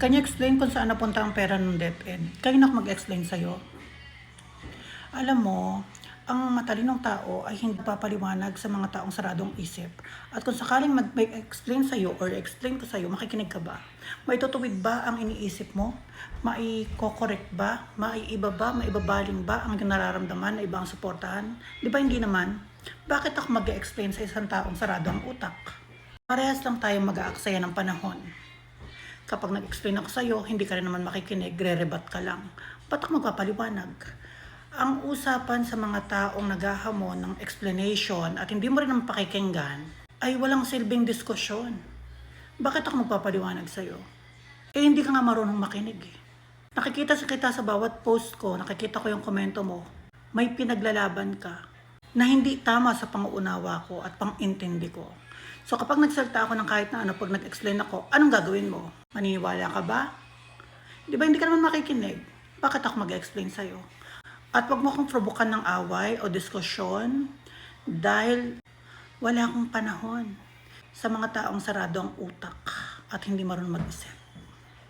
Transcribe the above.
Can you explain kung saan napunta ang pera ng DepEd? Kayo na mag-explain sa'yo. Alam mo, ang matalinong tao ay hindi papaliwanag sa mga taong saradong isip. At kung sakaling mag-explain sa'yo or explain ko sa'yo, makikinig ka ba? Maitutuwid ba ang iniisip mo? Maiko-correct ba? Maiiba ba? Maibabaling ba ang nararamdaman na ibang suportahan? Di ba hindi naman? Bakit ako mag-explain sa isang taong sarado ang utak? Parehas lang tayong mag-aaksaya ng panahon. Kapag nag-explain ako sa'yo, hindi ka rin naman makikinig, re-rebat ka lang. Ba't ako magpapaliwanag? Ang usapan sa mga taong naghahamon ng explanation at hindi mo rin naman pakikinggan ay walang silbing diskusyon. Bakit ako magpapaliwanag sa'yo? Eh hindi ka nga marunong makinig eh. Nakikita kita sa bawat post ko, nakikita ko yung komento mo, may pinaglalaban ka na hindi tama sa panguunawa ko at pang-intindi ko. So kapag nagsalita ako ng kahit na ano, pag nag-explain ako, anong gagawin mo? Maniniwala ka ba? Di ba hindi ka naman makikinig? Bakit ako mag-explain sa'yo? At wag mo akong provokan ng away o diskusyon dahil wala akong panahon sa mga taong sarado ang utak at hindi marunong mag-isip.